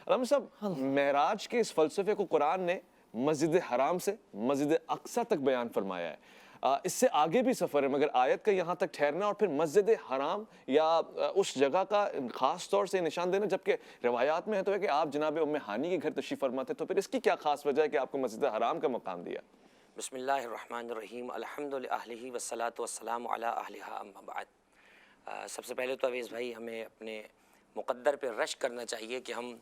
علامہ صاحب معراج کے اس فلسفے کو قرآن نے مسجد حرام سے مسجد اقصی تک بیان فرمایا ہے. اس سے آگے بھی سفر ہے، مگر آیت کا یہاں تک ٹھہرنا اور پھر مسجد حرام یا اس جگہ کا خاص طور سے نشان دینا، جبکہ روایات میں ہے تو ہے کہ آپ جناب ام ہانی کے گھر تشریف فرما تھے، تو پھر اس کی کیا خاص وجہ ہے کہ آپ کو مسجد حرام کا مقام دیا؟ بسم اللہ الرحمن الرحیم، الحمد للہ والصلاة والسلام علی اہلہا اما بعد. سب سے پہلے تو اویس بھائی ہمیں اپنے مقدر پہ رشک کرنا چاہیے کہ ہم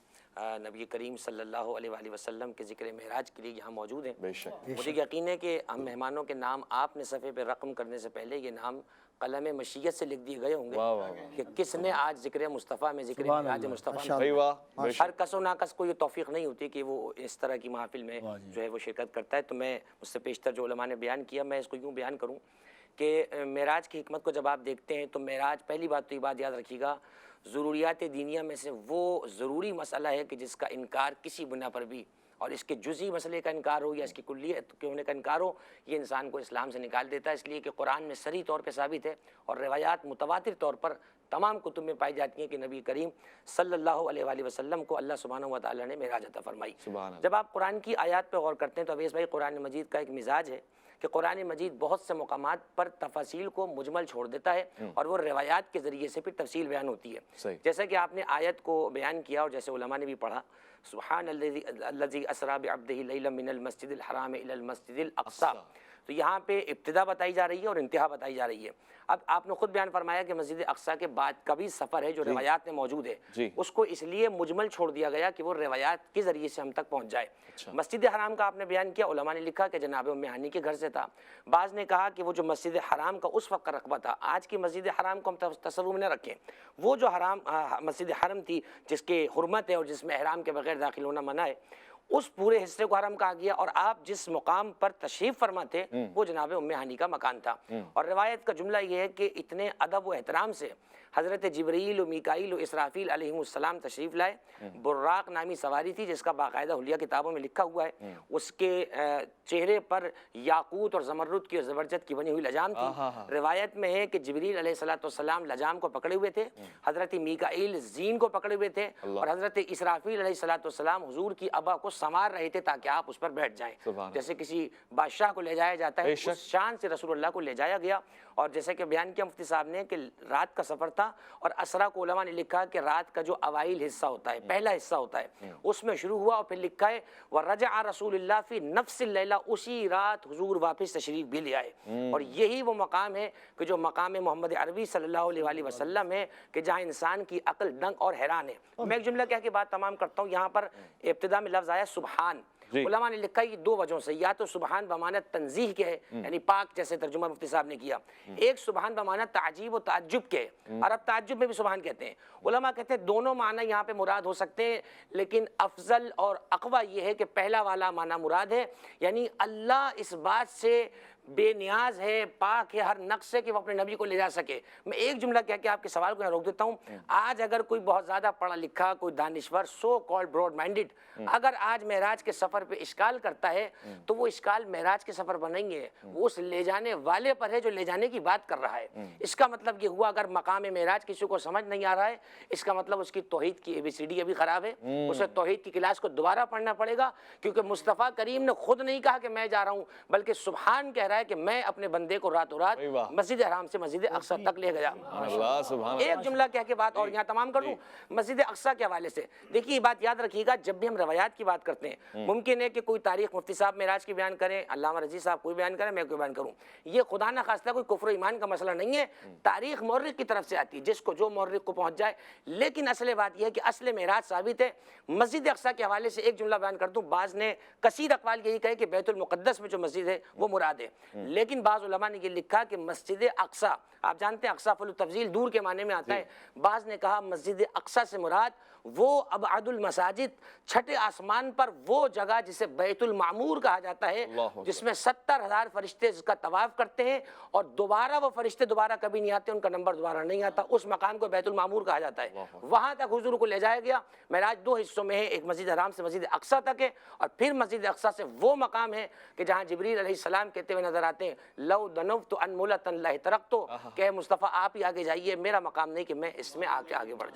نبی کریم صلی اللہ علیہ وآلہ وسلم کے ذکر معراج کے لیے یہاں موجود ہیں. بے شک. مجھے یقین ہے کہ ہم مہمانوں کے نام آپ نے صفحے پہ رقم کرنے سے پہلے یہ نام قلم مشیت سے لکھ دیے گئے ہوں گے کہ کس نے آج ذکر مصطفیٰ میں ذکر معراج مصطفیٰ میں. ہر کس و ناکس کو یہ توفیق نہیں ہوتی کہ وہ اس طرح کی محافل میں جو ہے وہ شرکت کرتا ہے. تو میں مجھ سے پیشتر جو علماء نے بیان کیا، میں اس کو یوں بیان کروں کہ معراج کی حکمت کو جب آپ دیکھتے ہیں تو معراج، پہلی بات تو یہ بات یاد رکھیے گا، ضروریات دینیہ میں سے وہ ضروری مسئلہ ہے کہ جس کا انکار کسی بنا پر بھی، اور اس کے جزئی مسئلے کا انکار ہو یا اس کی کلیت کے ہونے کا انکار ہو، یہ انسان کو اسلام سے نکال دیتا ہے. اس لیے کہ قرآن میں صریح طور پہ ثابت ہے اور روایات متواتر طور پر تمام کتب میں پائی جاتی ہیں کہ نبی کریم صلی اللہ علیہ وآلہ وسلم کو اللہ سبحانہ و تعالیٰ نے معراج عطا فرمائی. جب آپ قرآن کی آیات پہ غور کرتے ہیں تو اویس بھائی قرآن مجید کا ایک مزاج ہے کہ قرآن مجید بہت سے مقامات پر تفاصیل کو مجمل چھوڑ دیتا ہے اور وہ روایات کے ذریعے سے پھر تفصیل بیان ہوتی ہے. جیسا کہ آپ نے آیت کو بیان کیا اور جیسے علماء نے بھی پڑھا، سبحان الذی اسریٰ بعبدہ لیلا من المسجد الحرام الی المسجد الاقصی، تو یہاں پہ ابتدا بتائی جا رہی ہے اور انتہا بتائی جا رہی ہے. اب آپ نے خود بیان فرمایا کہ مسجد اقصی کے بعد کا بھی سفر ہے جو روایات میں موجود ہے، اس کو اس لیے مجمل چھوڑ دیا گیا کہ وہ روایات کے ذریعے سے ہم تک پہنچ جائے. مسجد حرام کا آپ نے بیان کیا، علماء نے لکھا کہ جناب ام ہانی کے گھر سے تھا. بعض نے کہا کہ وہ جو مسجد حرام کا اس وقت کا رقبہ تھا، آج کی مسجد حرام کو ہم تصور میں نہ رکھیں، وہ جو حرام مسجد حرم تھی جس کے حرمت ہے اور جس میں احرام کے بغیر داخل ہونا منع ہے، اس پورے حصے کو حرم کہا گیا. اور آپ جس مقام پر تشریف فرما تھے وہ جناب ام ہانی کا مکان تھا. اور روایت کا جملہ یہ ہے کہ اتنے ادب و احترام سے حضرت جبریل و میکائیل و اسرافیل علیہ السلام تشریف لائے. براق نامی سواری تھی جس کا باقاعدہ حلیہ کتابوں میں لکھا ہوا ہے، اس کے چہرے پر یاقوت اور زمرد کی اور زبرجد کی بنی ہوئی لجام تھی. روایت میں ہے کہ جبریل علیہ السلام لجام کو پکڑے ہوئے تھے، حضرت میکائیل زین کو پکڑے ہوئے تھے اور حضرت اسرافیل علیہ السلام حضور کی ابا کو سنوار رہے تھے تاکہ آپ اس پر بیٹھ جائیں. جیسے کسی بادشاہ کو لے جایا جاتا ہے، اس شان سے رسول اللہ کو لے جایا گیا. اور جیسے کہ بیان کیا مفتی صاحب نے کہ رات کا سفر تھا اور اسرا کو علماء نے لکھا کہ رات کا جو اوائل حصہ ہوتا ہے، پہلا حصہ ہوتا ہے، اس میں شروع ہوا اور پھر لکھا ہے وَرَجَعَ رَسُولُ اللَّهِ فِي نَفْسِ اللَّيْلَةِ، اسی رات حضور واپس تشریف بھی لے آئے. اور یہی وہ مقام ہے کہ جو مقام محمد عربی صلی اللہ علیہ وآلہ وسلم ہے کہ جہاں انسان کی عقل دنگ اور حیران ہے. میں ایک جملہ کہہ کے بات تمام کرتا ہوں. یہاں پر ابتدا میں لفظ آیا سبحان. علماء نے لکھا یہ دو وجہوں سے، یا تو سبحان بمعنی تنزیہ کے ہے یعنی پاک، جیسے ترجمہ مفتی صاحب نے کیا. ایک سبحان بمعنی تعجیب و تعجب کے، عرب تعجب میں بھی سبحان کہتے ہیں. علماء کہتے ہیں دونوں معنی یہاں پہ مراد ہو سکتے ہیں، لیکن افضل اور اقوی یہ ہے کہ پہلا والا معنی مراد ہے، یعنی اللہ اس بات سے بے نیاز ہے، پاک ہے ہر نقص سے کہ وہ اپنے نبی کو لے جا سکے. میں ایک جملہ کہہ کے آپ کے سوال کو یہاں روک دیتا ہوں. آج اگر کوئی بہت زیادہ پڑھا لکھا، کوئی دانشور، سو کالڈ براڈ مائنڈڈ، اگر آج معراج کے سفر پہ اشکال کرتا ہے تو وہ اشکال معراج کے سفر پر نہیں ہے، وہ اس لے جانے والے پر ہے جو لے جانے کی بات کر رہا ہے. اس کا مطلب یہ ہوا اگر مقام معراج کسی کو سمجھ نہیں آ رہا ہے، اس کا مطلب اس کی توحید کی ABCD ابھی خراب ہے. اسے توحید کی کلاس کو دوبارہ پڑھنا پڑے گا، کیونکہ مصطفیٰ کریم نے خود نہیں کہا کہ میں جا رہا ہوں، بلکہ سبحان کہہ رہا ہے کہ میں اپنے بندے کو راتوں رات مسجد حرام سے مسجد اقصی تک لے گیا. ایک جملہ کہہ کے بات اور یہاں تمام کر دوں. مسجد اقصی کے حوالے سے دیکھیے یہ بات یاد رکھیے گا، جب بھی ہم روایات کی بات کرتے ہیں ممکن ہے کہ کوئی تاریخ مفتی صاحب معراج کی بیان کریں، علامہ رضی صاحب کوئی بیان کریں، میں کوئی بیان کروں. یہ خدا نہ خواستہ کوئی کفر و ایمان کا مسئلہ نہیں ہے، تاریخ مورخ کی طرف سے آتی ہے، جس کو جو مورخ کو پہنچ جائے. لیکن اصل بات یہ ہے کہ اصل معراج ثابت ہے. مسجد اقصی کے حوالے سے ایک جملہ بیان کر دوں. بعض نے کثیر اقوال یہی کہے کہ بیت المقدس میں جو مسجد ہے وہ مراد ہے، لیکن بعض علماء نے یہ لکھا کہ مسجد اقصی، آپ جانتے ہیں اقصی فل التفضیل دور کے معنی میں آتا ہے. بعض نے کہا مسجد اقصی سے مراد وہ ابعد المساجد، چھٹے آسمان پر وہ جگہ جسے بیت المعمور کہا جاتا ہے، جس میں 70,000 فرشتے اس کا طواف کرتے ہیں اور دوبارہ وہ فرشتے دوبارہ کبھی نہیں آتے، ان کا نمبر دوبارہ نہیں آتا. اس مقام کو بیت المعمور کہا جاتا ہے. وہاں تک حضور کو لے جایا گیا. معراج دو حصوں میں ہے، ایک مسجد حرام سے مسجد اقصی تک ہے اور پھر مسجد اقصی سے وہ مقام ہے کہ جہاں جبریل علیہ السلام کہتے ہوئے نظر آتے ہیں لو دنوت ان ملۃ لہ ترکتو، کہ مصطفیٰ آپ ہی آگے جائیے، میرا مقام نہیں کہ میں اس میں آگے بڑھ جاؤں.